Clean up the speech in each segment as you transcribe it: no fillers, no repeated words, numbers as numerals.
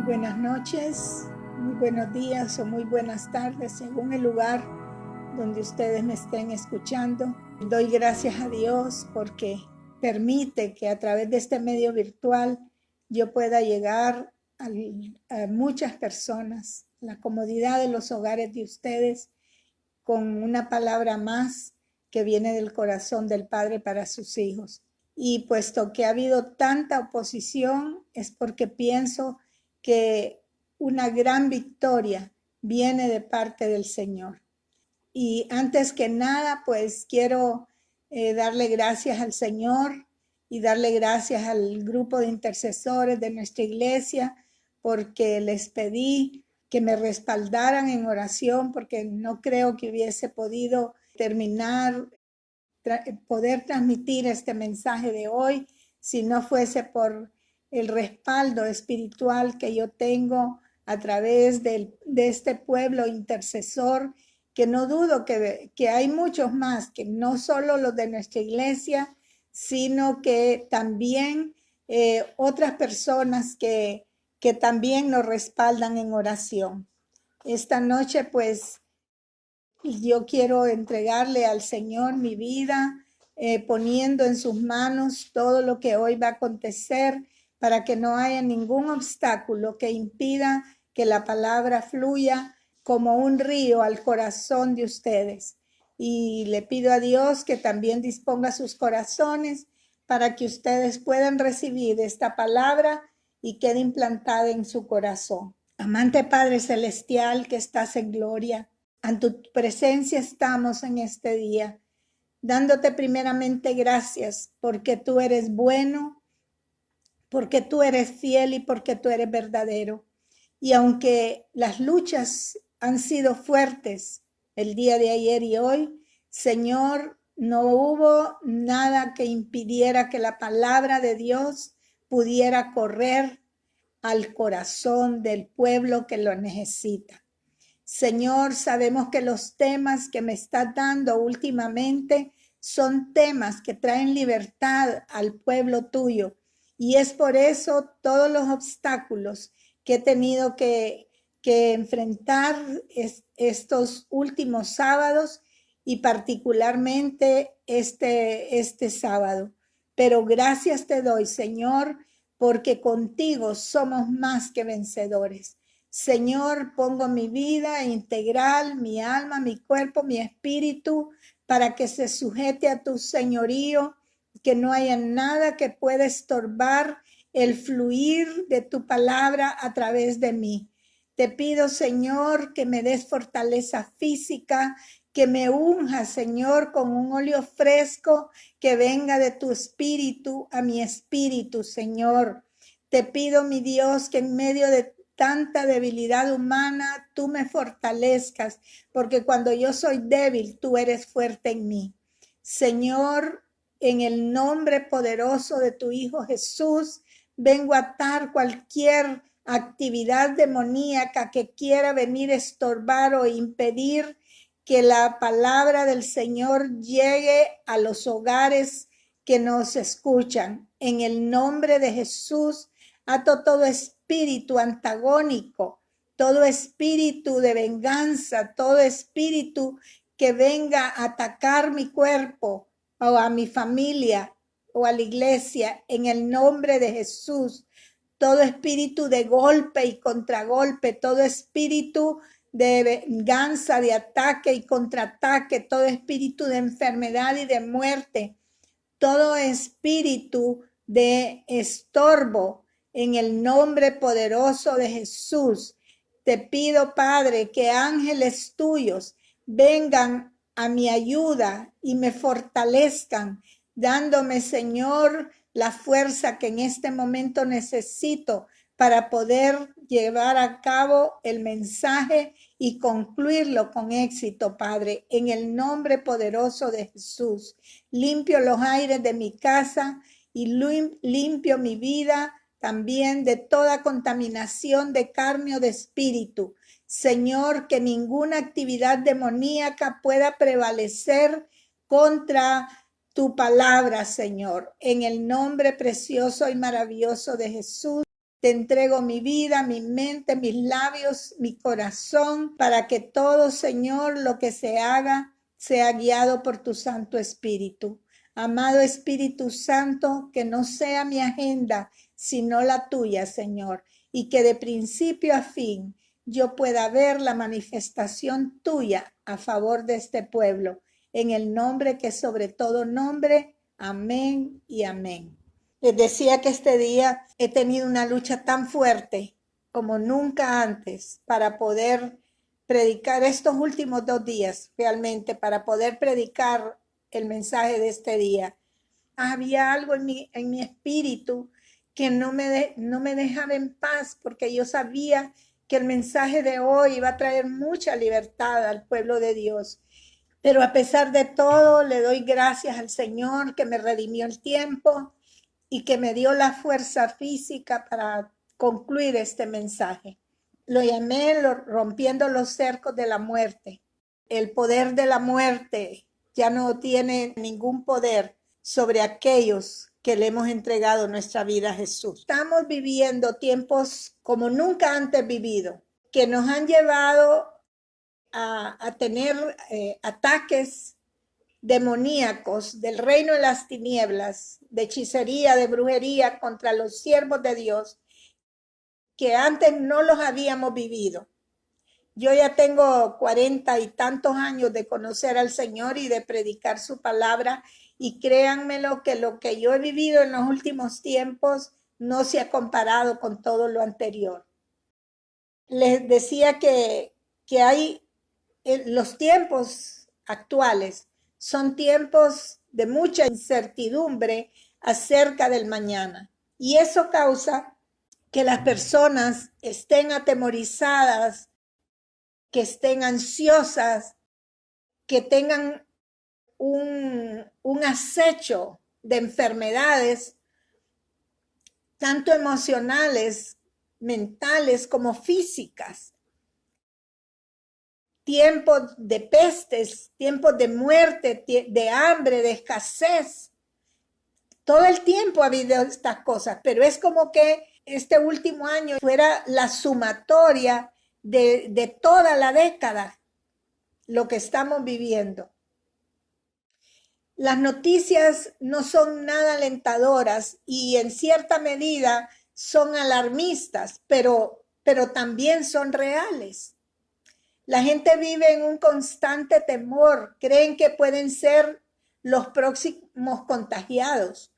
buenas noches, muy buenos días o muy buenas tardes, según el lugar donde ustedes me estén escuchando. Doy gracias a Dios porque permite que a través de este medio virtual yo pueda llegar a muchas personas, la comodidad de los hogares de ustedes, con una palabra más que viene del corazón del Padre para sus hijos. Y puesto que ha habido tanta oposición, es porque pienso que una gran victoria viene de parte del Señor. Y antes que nada, pues quiero darle gracias al Señor y darle gracias al grupo de intercesores de nuestra iglesia, porque les pedí que me respaldaran en oración, porque no creo que hubiese podido poder transmitir este mensaje de hoy si no fuese por el respaldo espiritual que yo tengo a través de este pueblo intercesor, que no dudo que hay muchos más, que no solo los de nuestra iglesia, sino que también otras personas que también nos respaldan en oración. Esta noche, pues, yo quiero entregarle al Señor mi vida, poniendo en sus manos todo lo que hoy va a acontecer, para que no haya ningún obstáculo que impida que la palabra fluya como un río al corazón de ustedes. Y le pido a Dios que también disponga sus corazones para que ustedes puedan recibir esta palabra y quede implantada en su corazón. Amante Padre Celestial que estás en gloria, en tu presencia estamos en este día, dándote primeramente gracias porque tú eres bueno, porque tú eres fiel y porque tú eres verdadero. Y aunque las luchas han sido fuertes el día de ayer y hoy, Señor, no hubo nada que impidiera que la palabra de Dios pudiera correr al corazón del pueblo que lo necesita. Señor, sabemos que los temas que me estás dando últimamente son temas que traen libertad al pueblo tuyo. Y es por eso todos los obstáculos que he tenido que enfrentar estos últimos sábados y particularmente este sábado. Pero gracias te doy, Señor, porque contigo somos más que vencedores. Señor, pongo mi vida integral, mi alma, mi cuerpo, mi espíritu, para que se sujete a tu señorío, que no haya nada que pueda estorbar el fluir de tu palabra a través de mí. Te pido, Señor, que me des fortaleza física, que me unja, Señor, con un óleo fresco que venga de tu espíritu a mi espíritu, Señor. Te pido, mi Dios, que en medio de tanta debilidad humana, tú me fortalezcas, porque cuando yo soy débil, tú eres fuerte en mí. Señor, en el nombre poderoso de tu Hijo Jesús, vengo a atar cualquier actividad demoníaca que quiera venir a estorbar o impedir que la palabra del Señor llegue a los hogares que nos escuchan. En el nombre de Jesús, ato todo espíritu antagónico, todo espíritu de venganza, todo espíritu que venga a atacar mi cuerpo o a mi familia o a la iglesia, en el nombre de Jesús. Todo espíritu de golpe y contragolpe, todo espíritu de venganza, de ataque y contraataque, todo espíritu de enfermedad y de muerte, todo espíritu de estorbo, en el nombre poderoso de Jesús. Te pido, Padre, que ángeles tuyos vengan a mi ayuda y me fortalezcan, dándome, Señor, la fuerza que en este momento necesito para poder llevar a cabo el mensaje y concluirlo con éxito, Padre, en el nombre poderoso de Jesús. Limpio los aires de mi casa y limpio mi vida también de toda contaminación de carne o de espíritu. Señor, que ninguna actividad demoníaca pueda prevalecer contra tu palabra, Señor, en el nombre precioso y maravilloso de Jesús. Te entrego mi vida, mi mente, mis labios, mi corazón, para que todo, Señor, lo que se haga, sea guiado por tu Santo Espíritu. Amado Espíritu Santo, que no sea mi agenda, sino la tuya, Señor, y que de principio a fin yo pueda ver la manifestación tuya a favor de este pueblo. En el nombre que sobre todo nombre, amén y amén. Les decía que este día he tenido una lucha tan fuerte como nunca antes para poder predicar estos últimos 2 días, realmente, para poder predicar el mensaje de este día. Había algo en mi espíritu que no me dejaba en paz, porque yo sabía que el mensaje de hoy iba a traer mucha libertad al pueblo de Dios. Pero a pesar de todo, le doy gracias al Señor que me redimió el tiempo y que me dio la fuerza física para concluir este mensaje. Lo llamé rompiendo los cercos de la muerte. El poder de la muerte ya no tiene ningún poder sobre aquellos que le hemos entregado nuestra vida a Jesús. Estamos viviendo tiempos como nunca antes vivido, que nos han llevado a tener ataques demoníacos del reino de las tinieblas, de hechicería, de brujería contra los siervos de Dios, que antes no los habíamos vivido. Yo ya tengo 40 y tantos años de conocer al Señor y de predicar su palabra, y créanmelo que lo que yo he vivido en los últimos tiempos no se ha comparado con todo lo anterior. Les decía que hay los tiempos actuales son tiempos de mucha incertidumbre acerca del mañana, y eso causa que las personas estén atemorizadas, que estén ansiosas, que tengan un acecho de enfermedades, tanto emocionales, mentales como físicas. Tiempos de pestes, tiempos de muerte, de hambre, de escasez. Todo el tiempo ha habido estas cosas, pero es como que este último año fuera la sumatoria de toda la década, lo que estamos viviendo. Las noticias no son nada alentadoras y en cierta medida son alarmistas, pero también son reales. La gente vive en un constante temor, creen que pueden ser los próximos contagiados.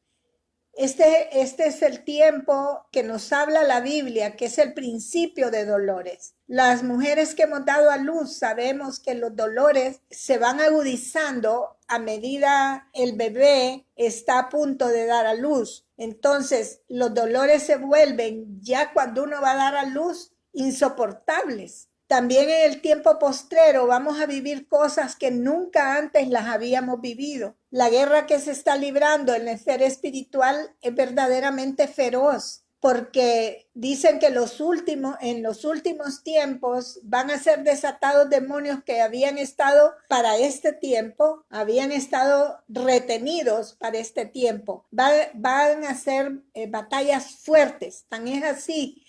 Este es el tiempo que nos habla la Biblia, que es el principio de dolores. Las mujeres que hemos dado a luz sabemos que los dolores se van agudizando a medida el bebé está a punto de dar a luz. Entonces, los dolores se vuelven ya cuando uno va a dar a luz insoportables. También en el tiempo postrero vamos a vivir cosas que nunca antes las habíamos vivido. La guerra que se está librando en la esfera espiritual es verdaderamente feroz, porque dicen que en los últimos tiempos van a ser desatados demonios que habían estado para este tiempo, habían estado retenidos para este tiempo. Van a ser batallas fuertes. Tan es así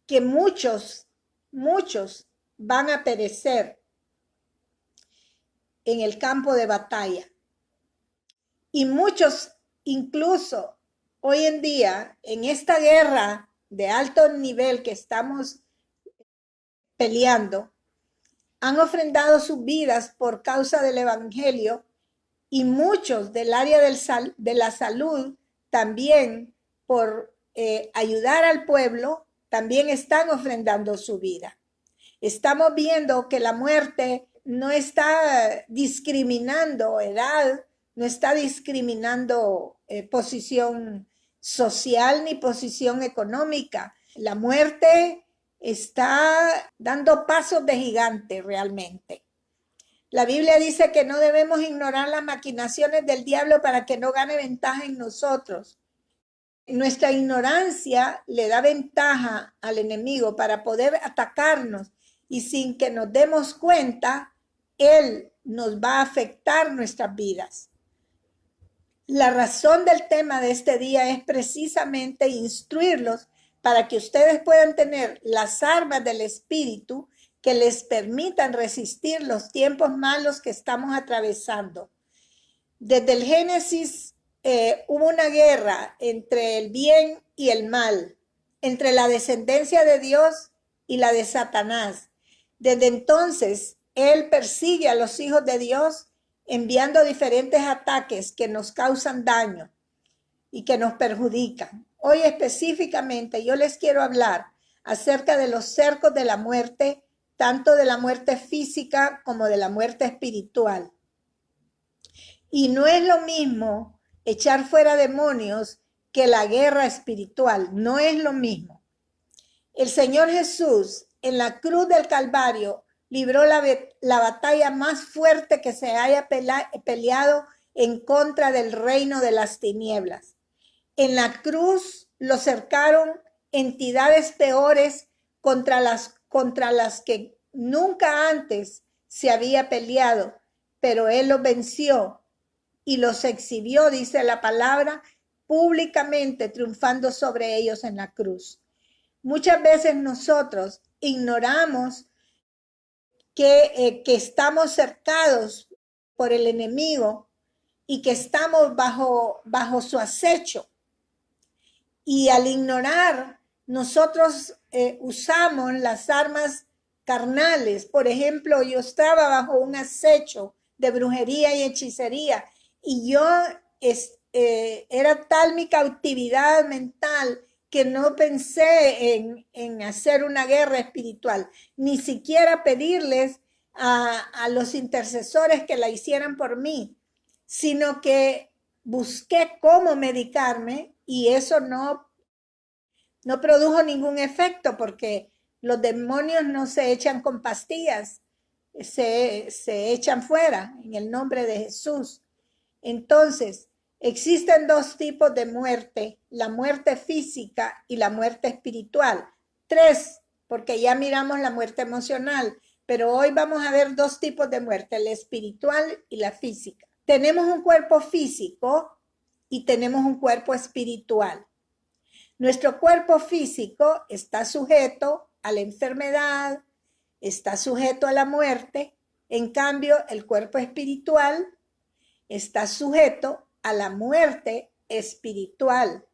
que muchos van a perecer en el campo de batalla. Y muchos, incluso hoy en día, en esta guerra de alto nivel que estamos peleando, han ofrendado sus vidas por causa del evangelio, y muchos del área de la salud también por ayudar al pueblo, también están ofrendando su vida. Estamos viendo que la muerte no está discriminando edad, no está discriminando posición social ni posición económica. La muerte está dando pasos de gigante realmente. La Biblia dice que no debemos ignorar las maquinaciones del diablo para que no gane ventaja en nosotros. Nuestra ignorancia le da ventaja al enemigo para poder atacarnos, y sin que nos demos cuenta, él nos va a afectar nuestras vidas. La razón del tema de este día es precisamente instruirlos para que ustedes puedan tener las armas del Espíritu que les permitan resistir los tiempos malos que estamos atravesando. Desde el Génesis hubo una guerra entre el bien y el mal, entre la descendencia de Dios y la de Satanás. Desde entonces, él persigue a los hijos de Dios enviando diferentes ataques que nos causan daño y que nos perjudican. Hoy específicamente yo les quiero hablar acerca de los cercos de la muerte, tanto de la muerte física como de la muerte espiritual. Y no es lo mismo echar fuera demonios que la guerra espiritual, no es lo mismo. El Señor Jesús en la cruz del Calvario libró la batalla más fuerte que se haya peleado en contra del reino de las tinieblas. En la cruz lo cercaron entidades peores contra las que nunca antes se había peleado, pero él los venció y los exhibió, dice la palabra, públicamente triunfando sobre ellos en la cruz. Muchas veces nosotros ignoramos que estamos cercados por el enemigo y que estamos bajo su acecho. Y al ignorar, nosotros usamos las armas carnales. Por ejemplo, yo estaba bajo un acecho de brujería y hechicería y yo era tal mi cautividad mental que no pensé en hacer una guerra espiritual, ni siquiera pedirles a los intercesores que la hicieran por mí, sino que busqué cómo medicarme y eso no produjo ningún efecto porque los demonios no se echan con pastillas, se echan fuera en el nombre de Jesús. Entonces, existen dos tipos de muerte, la muerte física y la muerte espiritual. Tres, porque ya miramos la muerte emocional, pero hoy vamos a ver dos tipos de muerte, la espiritual y la física. Tenemos un cuerpo físico y tenemos un cuerpo espiritual. Nuestro cuerpo físico está sujeto a la enfermedad, está sujeto a la muerte. En cambio, el cuerpo espiritual está sujeto a la muerte espiritual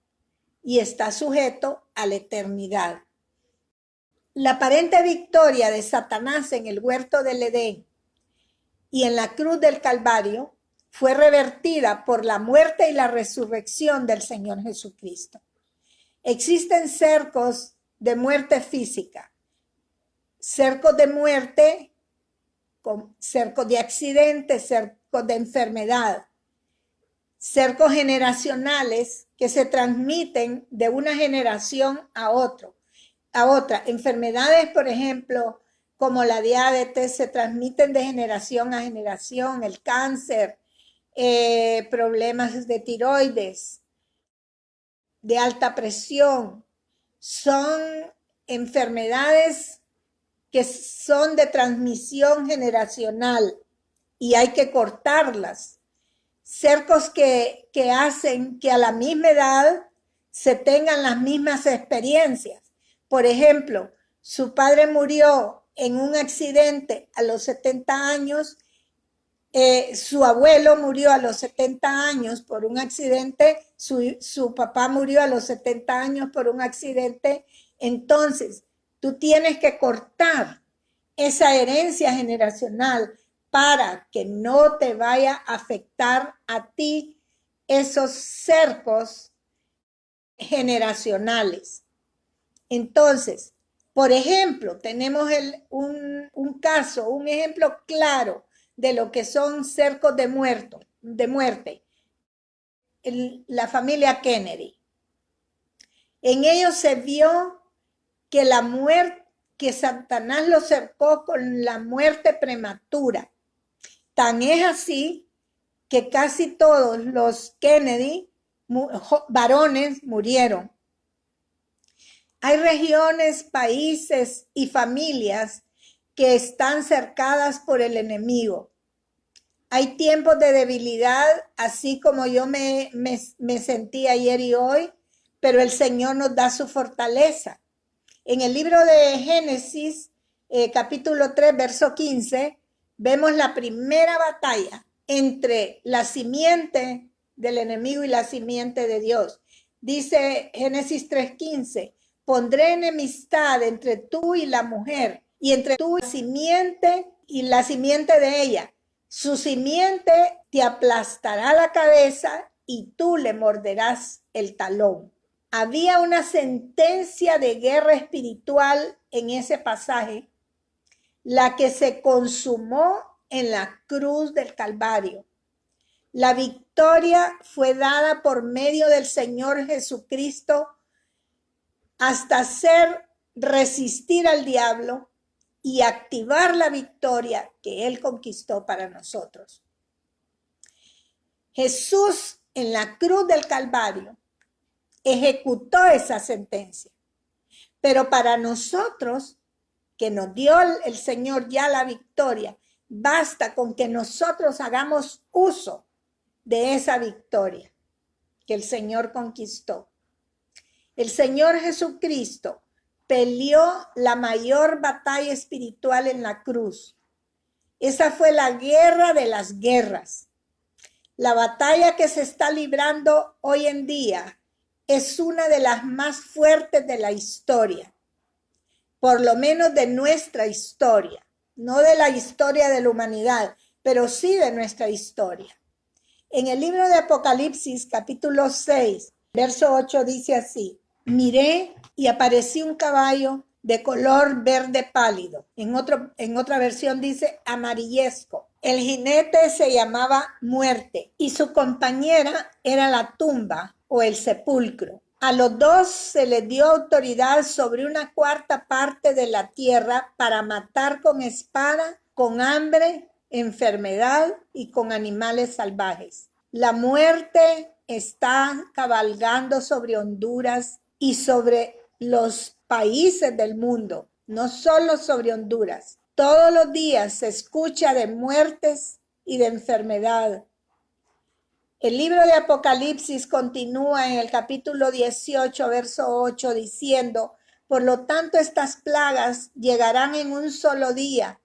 y está sujeto a la eternidad. La aparente victoria de Satanás en el huerto del Edén y en la cruz del Calvario fue revertida por la muerte y la resurrección del Señor Jesucristo. Existen cercos de muerte física, cercos de muerte, cercos de accidentes, cercos de enfermedad, cercos generacionales que se transmiten de una generación a otra. Enfermedades, por ejemplo, como la diabetes, se transmiten de generación a generación, el cáncer, problemas de tiroides, de alta presión, son enfermedades que son de transmisión generacional y hay que cortarlas. Cercos que hacen que a la misma edad se tengan las mismas experiencias. Por ejemplo, su padre murió en un accidente a los 70 años, su abuelo murió a los 70 años por un accidente, su papá murió a los 70 años por un accidente. Entonces, tú tienes que cortar esa herencia generacional para que no te vaya a afectar a ti esos cercos generacionales. Entonces, por ejemplo, tenemos un caso, un ejemplo claro de lo que son cercos de muerte. La familia Kennedy. En ellos se vio que la muerte, que Satanás lo cercó con la muerte prematura. Tan es así que casi todos los Kennedy, varones, murieron. Hay regiones, países y familias que están cercadas por el enemigo. Hay tiempos de debilidad, así como yo me sentí ayer y hoy, pero el Señor nos da su fortaleza. En el libro de Génesis, capítulo 3, verso 15, vemos la primera batalla entre la simiente del enemigo y la simiente de Dios. Dice Génesis 3:15, pondré enemistad entre tú y la mujer, y entre tu simiente y la simiente de ella. Su simiente te aplastará la cabeza y tú le morderás el talón. Había una sentencia de guerra espiritual en ese pasaje, la que se consumó en la cruz del Calvario. La victoria fue dada por medio del Señor Jesucristo hasta hacer resistir al diablo y activar la victoria que Él conquistó para nosotros. Jesús en la cruz del Calvario ejecutó esa sentencia, pero para nosotros, que nos dio el Señor ya la victoria, basta con que nosotros hagamos uso de esa victoria que el Señor conquistó. El Señor Jesucristo peleó la mayor batalla espiritual en la cruz. Esa fue la guerra de las guerras. La batalla que se está librando hoy en día es una de las más fuertes de la historia, por lo menos de nuestra historia, no de la historia de la humanidad, pero sí de nuestra historia. En el libro de Apocalipsis, capítulo 6, verso 8, dice así: miré y apareció un caballo de color verde pálido. En otra versión dice amarillesco. El jinete se llamaba Muerte y su compañera era la tumba o el sepulcro. A los dos se les dio autoridad sobre una cuarta parte de la tierra para matar con espada, con hambre, enfermedad y con animales salvajes. La muerte está cabalgando sobre Honduras y sobre los países del mundo, no solo sobre Honduras. Todos los días se escucha de muertes y de enfermedad. El libro de Apocalipsis continúa en el capítulo 18, verso 8, diciendo: por lo tanto, estas plagas llegarán en un solo día,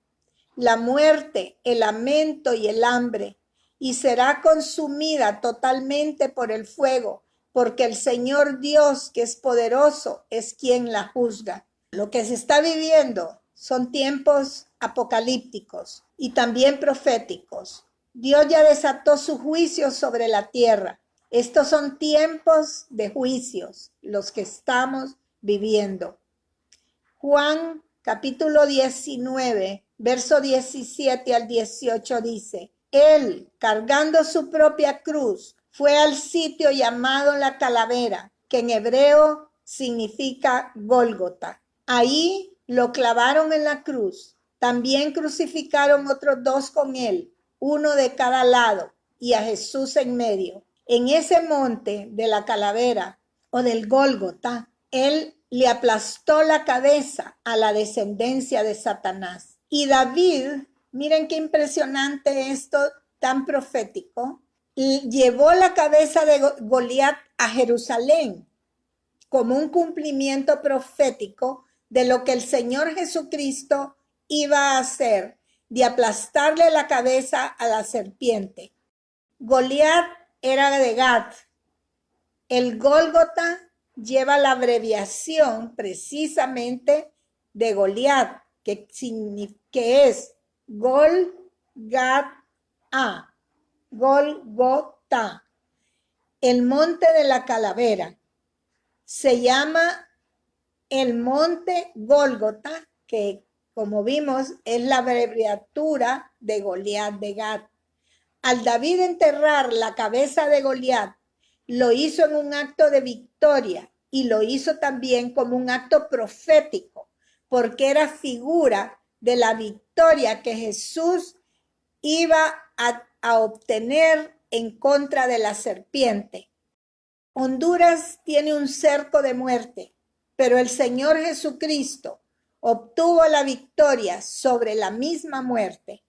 la muerte, el lamento y el hambre, y será consumida totalmente por el fuego, porque el Señor Dios, que es poderoso, es quien la juzga. Lo que se está viviendo son tiempos apocalípticos y también proféticos. Dios ya desató su juicio sobre la tierra. Estos son tiempos de juicios, los que estamos viviendo. Juan capítulo 19, verso 17 al 18 dice: Él, cargando su propia cruz, fue al sitio llamado la calavera, que en hebreo significa Gólgota. Ahí lo clavaron en la cruz. También crucificaron otros dos con él, uno de cada lado, y a Jesús en medio. En ese monte de la calavera o del Gólgota, él le aplastó la cabeza a la descendencia de Satanás. Y David, miren qué impresionante esto tan profético, llevó la cabeza de Goliat a Jerusalén como un cumplimiento profético de lo que el Señor Jesucristo iba a hacer, de aplastarle la cabeza a la serpiente. Goliat era de Gat. El Gólgota lleva la abreviación precisamente de Goliat, que es Gol-Gat-A, Golgota. El monte de la calavera se llama el monte Gólgota, que como vimos es la abreviatura de Goliat de Gat. Al David enterrar la cabeza de Goliat, lo hizo en un acto de victoria y lo hizo también como un acto profético, porque era figura de la victoria que Jesús iba a obtener en contra de la serpiente. Honduras tiene un cerco de muerte, pero el Señor Jesucristo obtuvo la victoria sobre la misma muerte.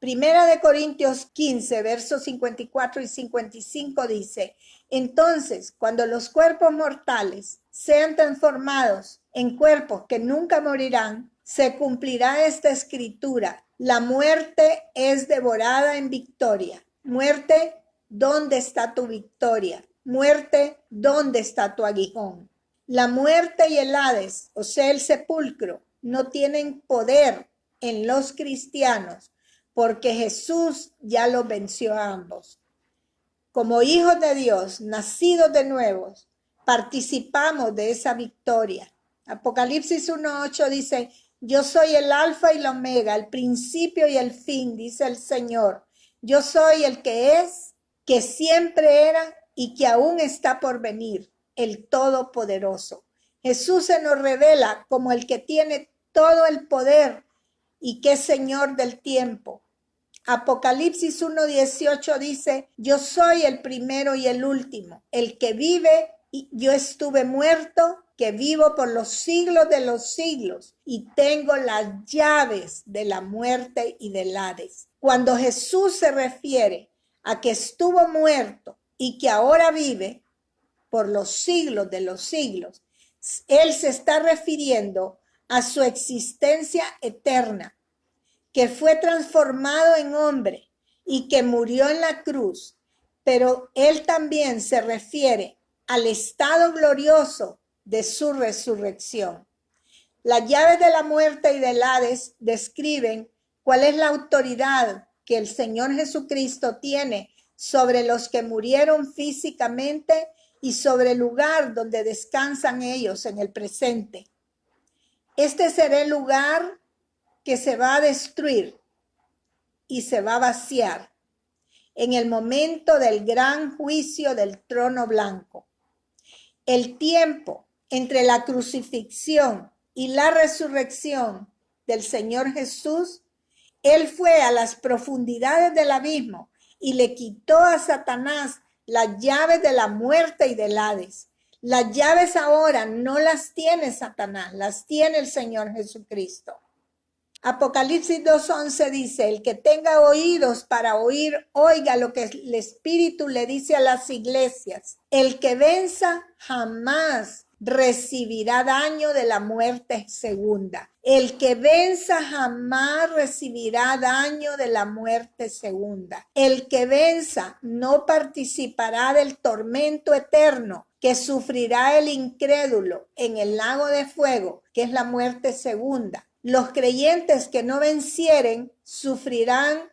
Primera de Corintios 15, versos 54 y 55 dice: entonces, cuando los cuerpos mortales sean transformados en cuerpos que nunca morirán, se cumplirá esta escritura: la muerte es devorada en victoria. Muerte, ¿dónde está tu victoria? Muerte, ¿dónde está tu aguijón? La muerte y el Hades, o sea, el sepulcro, no tienen poder en los cristianos, porque Jesús ya lo venció a ambos. Como hijos de Dios, nacidos de nuevo, participamos de esa victoria. Apocalipsis 1:8 dice: yo soy el alfa y la omega, el principio y el fin, dice el Señor. Yo soy el que es, que siempre era y que aún está por venir, el Todopoderoso. Jesús se nos revela como el que tiene todo el poder y que es Señor del tiempo. Apocalipsis 1:18 dice: yo soy el primero y el último, el que vive, y yo estuve muerto, que vivo por los siglos de los siglos y tengo las llaves de la muerte y del Hades. Cuando Jesús se refiere a que estuvo muerto y que ahora vive por los siglos de los siglos, él se está refiriendo a su existencia eterna, que fue transformado en hombre y que murió en la cruz, pero él también se refiere al estado glorioso de su resurrección. Las llaves de la muerte y del Hades describen cuál es la autoridad que el Señor Jesucristo tiene sobre los que murieron físicamente y sobre el lugar donde descansan ellos en el presente. Este será el lugar que se va a destruir y se va a vaciar en el momento del gran juicio del trono blanco. El tiempo entre la crucifixión y la resurrección del Señor Jesús, él fue a las profundidades del abismo y le quitó a Satanás las llaves de la muerte y del Hades. Las llaves ahora no las tiene Satanás, las tiene el Señor Jesucristo. Apocalipsis 2:11 dice: el que tenga oídos para oír, oiga lo que el Espíritu le dice a las iglesias. El que venza jamás recibirá daño de la muerte segunda. El que venza jamás recibirá daño de la muerte segunda. El que venza no participará del tormento eterno que sufrirá el incrédulo en el lago de fuego, que es la muerte segunda. Los creyentes que no vencieren sufrirán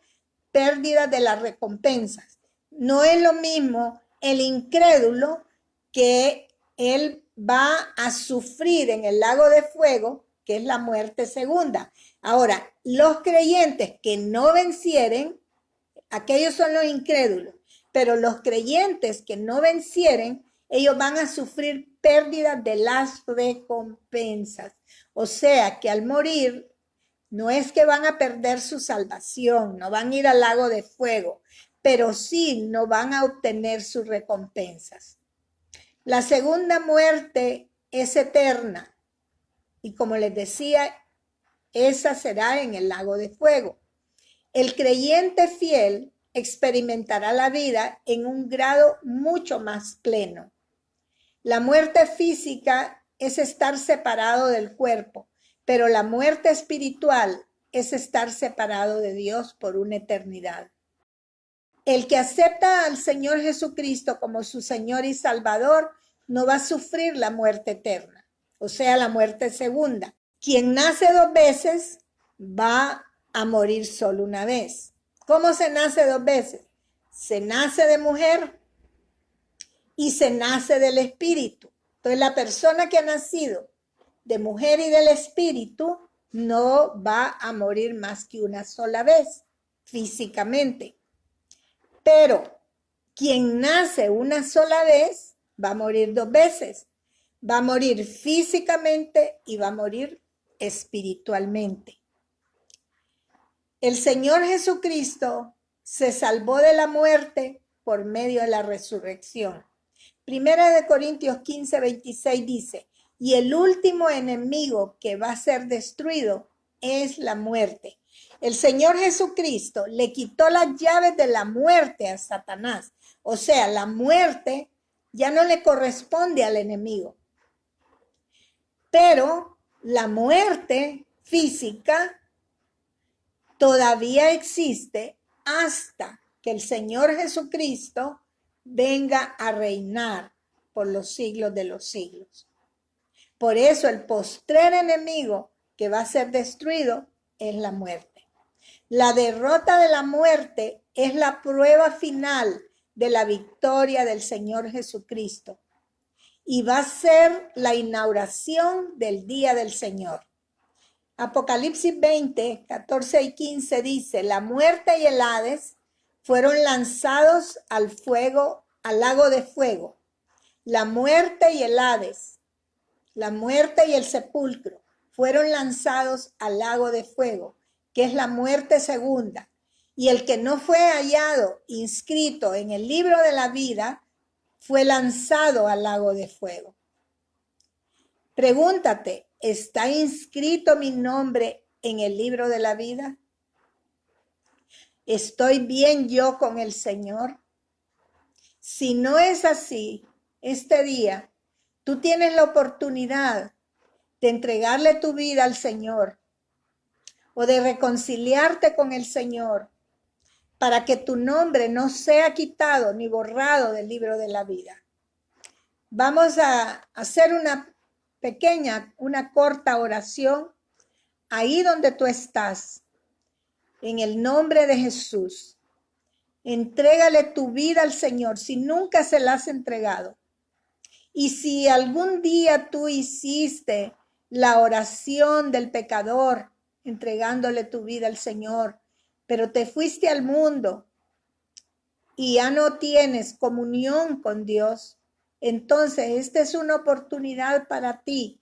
pérdida de las recompensas. No es lo mismo el incrédulo, que él va a sufrir en el lago de fuego, que es la muerte segunda. Ahora, los creyentes que no vencieren, aquellos son los incrédulos, pero los creyentes que no vencieren, ellos van a sufrir pérdida de las recompensas. O sea que al morir, no es que van a perder su salvación, no van a ir al lago de fuego, pero sí no van a obtener sus recompensas. La segunda muerte es eterna y, como les decía, esa será en el lago de fuego. El creyente fiel experimentará la vida en un grado mucho más pleno. La muerte física es estar separado del cuerpo, pero la muerte espiritual es estar separado de Dios por una eternidad. El que acepta al Señor Jesucristo como su Señor y Salvador no va a sufrir la muerte eterna, o sea, la muerte segunda. Quien nace dos veces va a morir solo una vez. ¿Cómo se nace dos veces? Se nace de mujer y se nace del espíritu. Entonces, la persona que ha nacido de mujer y del espíritu no va a morir más que una sola vez físicamente. Pero quien nace una sola vez va a morir dos veces. Va a morir físicamente y va a morir espiritualmente. El Señor Jesucristo se salvó de la muerte por medio de la resurrección. Primera de Corintios 15:26 dice: y el último enemigo que va a ser destruido es la muerte. El Señor Jesucristo le quitó las llaves de la muerte a Satanás. O sea, la muerte ya no le corresponde al enemigo. Pero la muerte física todavía existe hasta que el Señor Jesucristo venga a reinar por los siglos de los siglos. Por eso el postrer enemigo que va a ser destruido es la muerte. La derrota de la muerte es la prueba final de la victoria del Señor Jesucristo y va a ser la inauguración del día del Señor. Apocalipsis 20, 14 y 15 dice: la muerte y el Hades fueron lanzados al fuego, al lago de fuego. La muerte y el Hades, la muerte y el sepulcro fueron lanzados al lago de fuego, que es la muerte segunda. Y el que no fue hallado inscrito en el libro de la vida fue lanzado al lago de fuego. Pregúntate, ¿está inscrito mi nombre en el libro de la vida? ¿Estoy bien yo con el Señor? Si no es así, este día tú tienes la oportunidad de entregarle tu vida al Señor o de reconciliarte con el Señor para que tu nombre no sea quitado ni borrado del libro de la vida. Vamos a hacer una corta oración ahí donde tú estás, en el nombre de Jesús. Entrégale tu vida al Señor si nunca se la has entregado. Y si algún día tú hiciste la oración del pecador, entregándole tu vida al Señor, pero te fuiste al mundo y ya no tienes comunión con Dios, entonces esta es una oportunidad para ti,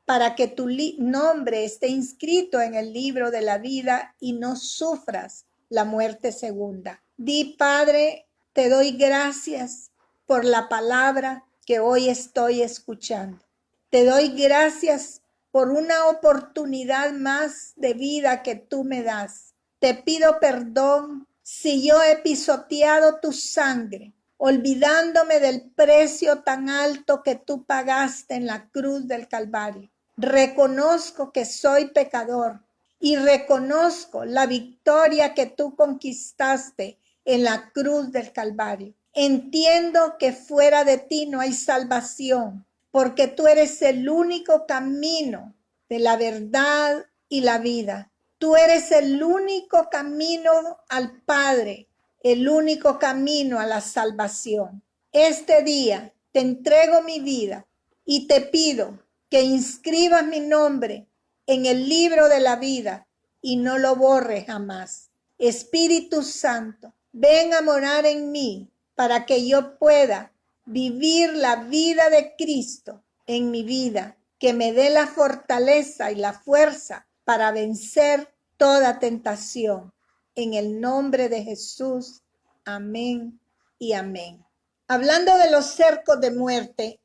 para que tu nombre esté inscrito en el libro de la vida y no sufras la muerte segunda. Di: Padre, te doy gracias por la palabra que hoy estoy escuchando. Te doy gracias por una oportunidad más de vida que tú me das. Te pido perdón si yo he pisoteado tu sangre, olvidándome del precio tan alto que tú pagaste en la cruz del Calvario. Reconozco que soy pecador y reconozco la victoria que tú conquistaste en la cruz del Calvario. Entiendo que fuera de ti no hay salvación, porque tú eres el único camino de la verdad y la vida. Tú eres el único camino al Padre, el único camino a la salvación. Este día te entrego mi vida y te pido que inscribas mi nombre en el libro de la vida y no lo borres jamás. Espíritu Santo, ven a morar en mí para que yo pueda vivir la vida de Cristo en mi vida, que me dé la fortaleza y la fuerza para vencer toda tentación. En el nombre de Jesús, amén y amén. Hablando de los cercos de muerte,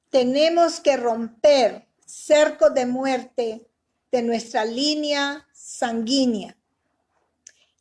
tenemos que romper cercos de muerte de nuestra línea sanguínea.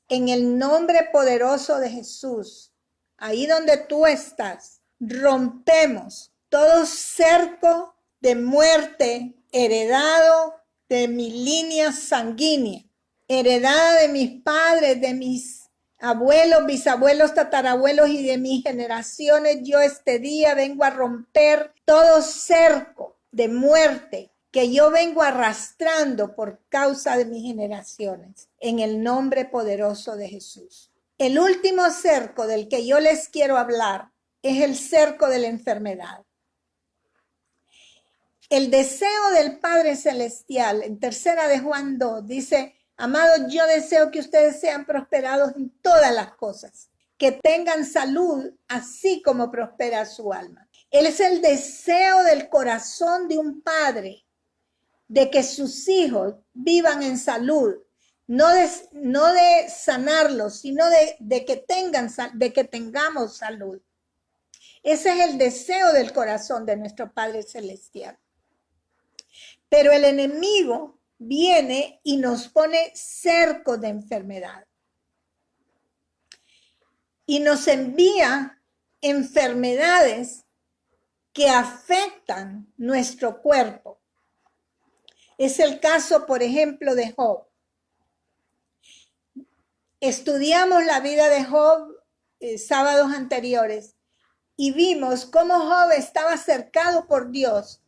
En el nombre poderoso de Jesús, ahí donde tú estás, rompemos todo cerco de muerte heredado de mi línea sanguínea, heredada de mis padres, de mis abuelos, bisabuelos, tatarabuelos y de mis generaciones. Yo este día vengo a romper todo cerco de muerte que yo vengo arrastrando por causa de mis generaciones, en el nombre poderoso de Jesús. El último cerco del que yo les quiero hablar es el cerco de la enfermedad. El deseo del Padre Celestial, en 3 de Juan 2, dice: amados, yo deseo que ustedes sean prosperados en todas las cosas, que tengan salud, así como prospera su alma. Él es el deseo del corazón de un padre, de que sus hijos vivan en salud, no de sanarlos, sino de que tengamos salud. Ese es el deseo del corazón de nuestro Padre Celestial. Pero el enemigo viene y nos pone cerco de enfermedad. Y nos envía enfermedades que afectan nuestro cuerpo. Es el caso, por ejemplo, de Job. Estudiamos la vida de Job sábados anteriores y vimos cómo Job estaba cercado por Dios,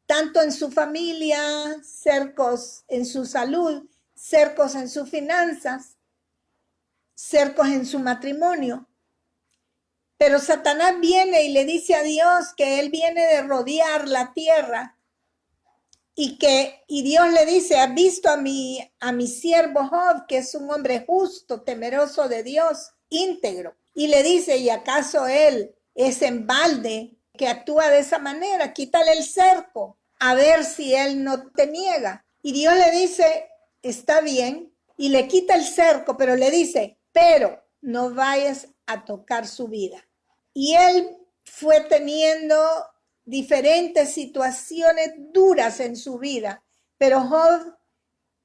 tanto en su familia, cercos en su salud, cercos en sus finanzas, cercos en su matrimonio. Pero Satanás viene y le dice a Dios que él viene de rodear la tierra y Dios le dice, ¿has visto a mi siervo Job, que es un hombre justo, temeroso de Dios, íntegro? Y le dice, ¿y acaso él es en balde que actúa de esa manera? Quítale el cerco, a ver si él no te niega. Y Dios le dice, está bien, y le quita el cerco, pero le dice, pero no vayas a tocar su vida. Y él fue teniendo diferentes situaciones duras en su vida, pero Job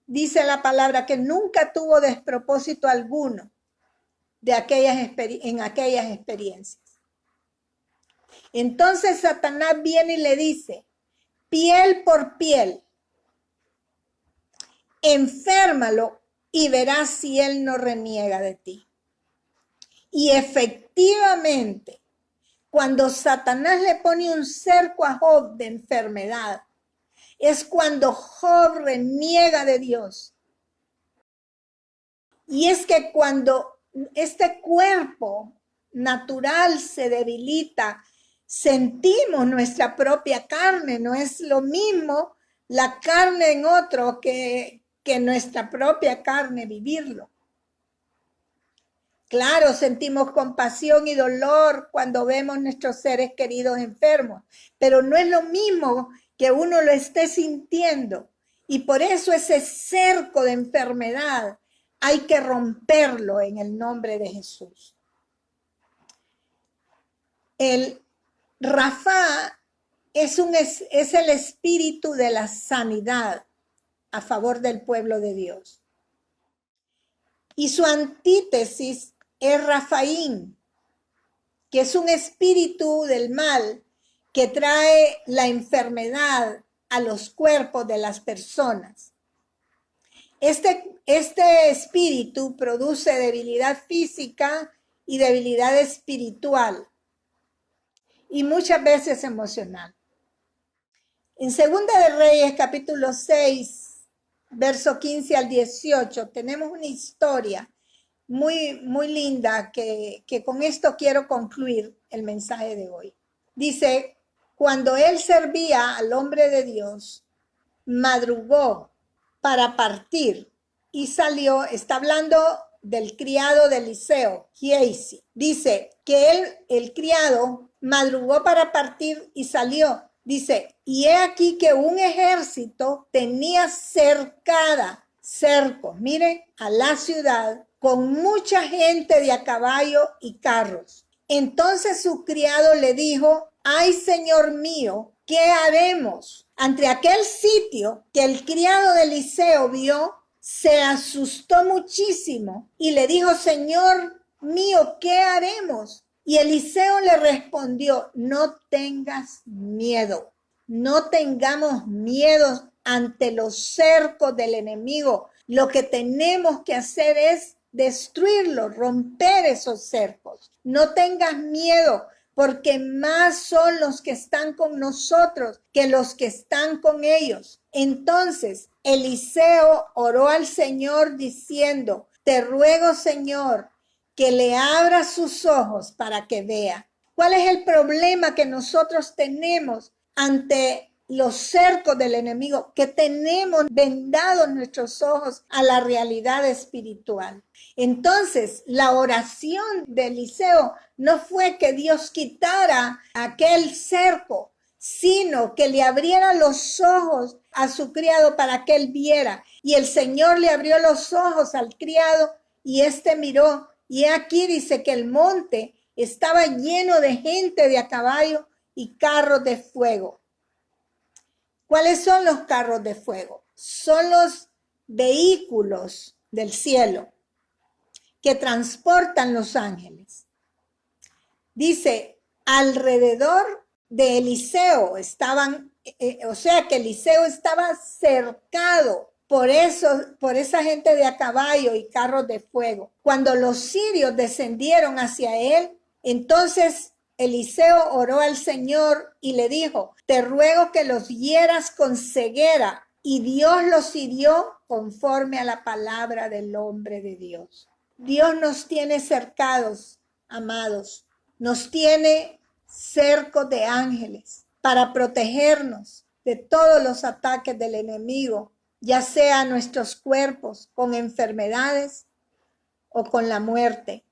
dice la palabra que nunca tuvo despropósito alguno en aquellas experiencias. Entonces Satanás viene y le dice, piel por piel, enférmalo y verás si él no reniega de ti. Y efectivamente, cuando Satanás le pone un cerco a Job de enfermedad, es cuando Job reniega de Dios. Y es que cuando este cuerpo natural se debilita, sentimos nuestra propia carne. No es lo mismo la carne en otro que nuestra propia carne vivirlo. Claro, sentimos compasión y dolor cuando vemos nuestros seres queridos enfermos, pero no es lo mismo que uno lo esté sintiendo. Y por eso ese cerco de enfermedad hay que romperlo en el nombre de Jesús. El Rafa es el espíritu de la sanidad a favor del pueblo de Dios. Y su antítesis es Rafaín, que es un espíritu del mal que trae la enfermedad a los cuerpos de las personas. Este espíritu produce debilidad física y debilidad espiritual y muchas veces emocional. En Segunda de Reyes, capítulo 6, verso 15 al 18, tenemos una historia muy, muy linda que con esto quiero concluir el mensaje de hoy. Dice, cuando él servía al hombre de Dios, madrugó para partir y salió. Está hablando del criado de Eliseo, Giesi. Dice que el criado madrugó para partir y salió. Dice, y he aquí que un ejército tenía cercos, miren, a la ciudad con mucha gente de a caballo y carros. Entonces su criado le dijo, ay, señor mío, ¿qué haremos? Ante aquel sitio que el criado de Eliseo vio, se asustó muchísimo y le dijo, señor mío, ¿qué haremos? Y Eliseo le respondió, no tengas miedo, no tengamos miedo ante los cercos del enemigo. Lo que tenemos que hacer es destruirlos, romper esos cercos. No tengas miedo, porque más son los que están con nosotros que los que están con ellos. Entonces Eliseo oró al Señor diciendo, te ruego, Señor, que le abra sus ojos para que vea. ¿Cuál es el problema que nosotros tenemos ante los cercos del enemigo? Que tenemos vendados nuestros ojos a la realidad espiritual. Entonces, la oración de Eliseo no fue que Dios quitara aquel cerco, sino que le abriera los ojos a su criado para que él viera. Y el Señor le abrió los ojos al criado y éste miró. Y aquí dice que el monte estaba lleno de gente de a caballo y carros de fuego. ¿Cuáles son los carros de fuego? son los vehículos del cielo que transportan los ángeles. Dice, alrededor de Eliseo estaban, o sea que Eliseo estaba cercado por esa gente de a caballo y carros de fuego. Cuando los sirios descendieron hacia él, entonces Eliseo oró al Señor y le dijo, te ruego que los hieras con ceguera. Y Dios los hirió conforme a la palabra del hombre de Dios. Dios nos tiene cercados, amados. Nos tiene cerco de ángeles para protegernos de todos los ataques del enemigo, ya sea nuestros cuerpos con enfermedades o con la muerte.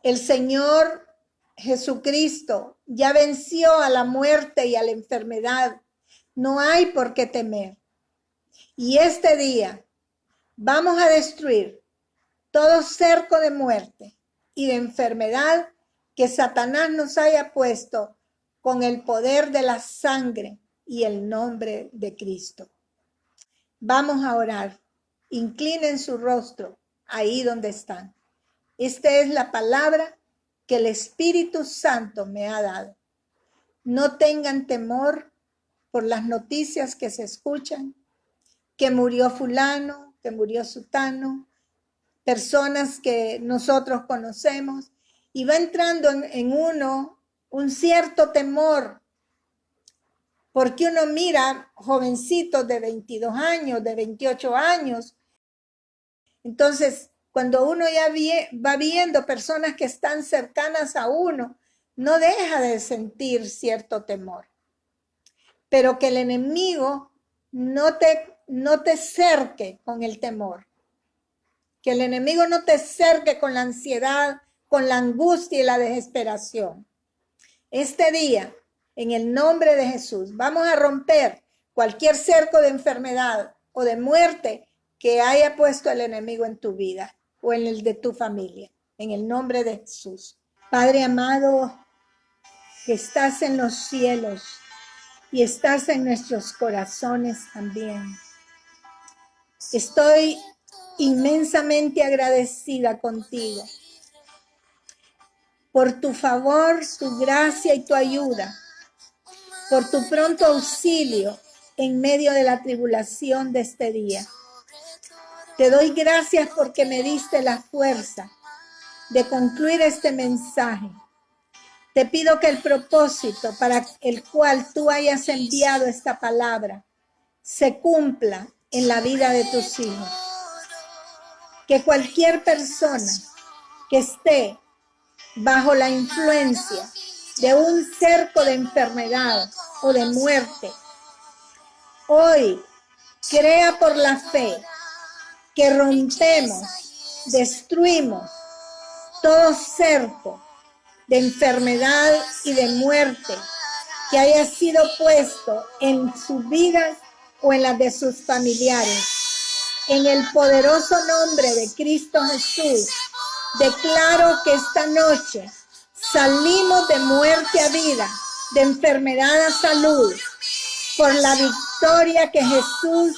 El Señor Jesucristo ya venció a la muerte y a la enfermedad. No hay por qué temer. Y este día vamos a destruir todo cerco de muerte y de enfermedad que Satanás nos haya puesto con el poder de la sangre y el nombre de Cristo. Vamos a orar. Inclinen su rostro ahí donde están. Esta es la palabra que el Espíritu Santo me ha dado. No tengan temor por las noticias que se escuchan, que murió fulano, que murió sutano, personas que nosotros conocemos, y va entrando en uno un cierto temor, porque uno mira jovencitos de 22 años, de 28 años. Entonces, cuando uno ya va viendo personas que están cercanas a uno, no deja de sentir cierto temor. Pero que el enemigo no te cerque con el temor. Que el enemigo no te cerque con la ansiedad, con la angustia y la desesperación. Este día, en el nombre de Jesús, vamos a romper cualquier cerco de enfermedad o de muerte que haya puesto el enemigo en tu vida o en el de tu familia. En el nombre de Jesús. Padre amado, que estás en los cielos y estás en nuestros corazones también. Estoy inmensamente agradecida contigo por tu favor, tu gracia y tu ayuda, por tu pronto auxilio en medio de la tribulación de este día. Te doy gracias porque me diste la fuerza de concluir este mensaje. Te pido que el propósito para el cual tú hayas enviado esta palabra se cumpla en la vida de tus hijos. Que cualquier persona que esté bajo la influencia de un cerco de enfermedad o de muerte, hoy crea por la fe que rompemos, destruimos todo cerco de enfermedad y de muerte que haya sido puesto en sus vidas o en las de sus familiares. En el poderoso nombre de Cristo Jesús, declaro que esta noche salimos de muerte a vida, de enfermedad a salud, por la victoria que Jesús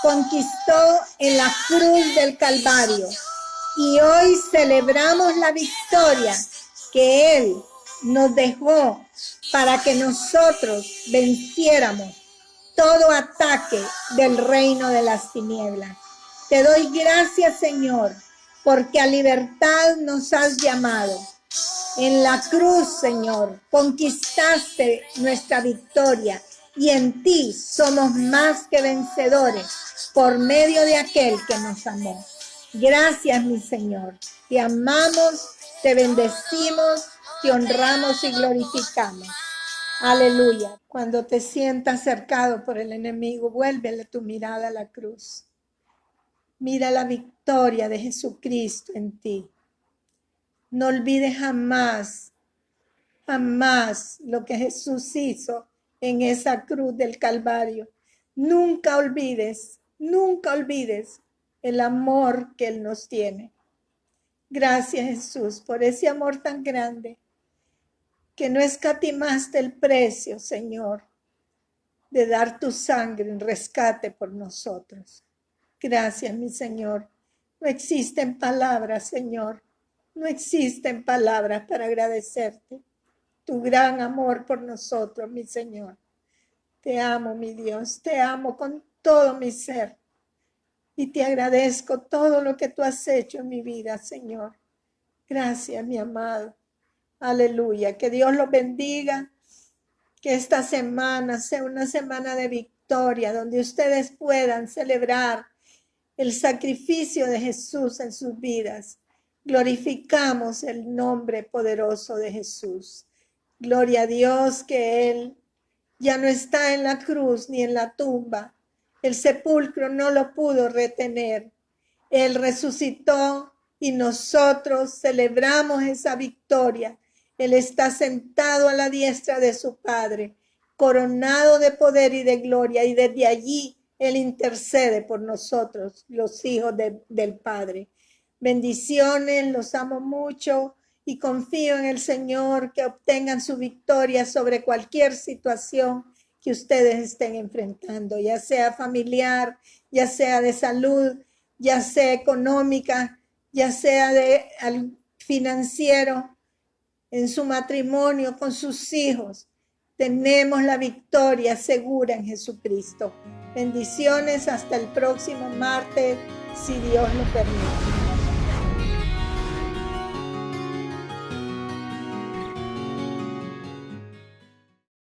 conquistó en la cruz del Calvario. Y hoy celebramos la victoria que Él nos dejó para que nosotros venciéramos todo ataque del reino de las tinieblas. Te doy gracias, Señor, porque a libertad nos has llamado. En la cruz, Señor, conquistaste nuestra victoria y en ti somos más que vencedores por medio de aquel que nos amó. Gracias, mi Señor. Te amamos, te bendecimos, te honramos y glorificamos. Aleluya. Cuando te sientas cercado por el enemigo, vuélvele tu mirada a la cruz. Mira la victoria de Jesucristo en ti. No olvides jamás, jamás lo que Jesús hizo en esa cruz del Calvario. Nunca olvides el amor que Él nos tiene. Gracias, Jesús, por ese amor tan grande que no escatimaste el precio, Señor, de dar tu sangre en rescate por nosotros. Gracias, mi Señor. No existen palabras, Señor. No existen palabras para agradecerte tu gran amor por nosotros, mi Señor. Te amo, mi Dios. Te amo con todo mi ser. Y te agradezco todo lo que tú has hecho en mi vida, Señor. Gracias, mi amado. Aleluya. Que Dios los bendiga. Que esta semana sea una semana de victoria, donde ustedes puedan celebrar el sacrificio de Jesús en sus vidas. Glorificamos el nombre poderoso de Jesús. Gloria a Dios que Él ya no está en la cruz ni en la tumba. El sepulcro no lo pudo retener. Él resucitó y nosotros celebramos esa victoria. Él está sentado a la diestra de su Padre, coronado de poder y de gloria, y desde allí Él intercede por nosotros, los hijos del Padre. Bendiciones, los amo mucho y confío en el Señor que obtengan su victoria sobre cualquier situación que ustedes estén enfrentando, ya sea familiar, ya sea de salud, ya sea económica, ya sea de financiero, en su matrimonio, con sus hijos. Tenemos la victoria segura en Jesucristo. Bendiciones hasta el próximo martes, si Dios lo permite.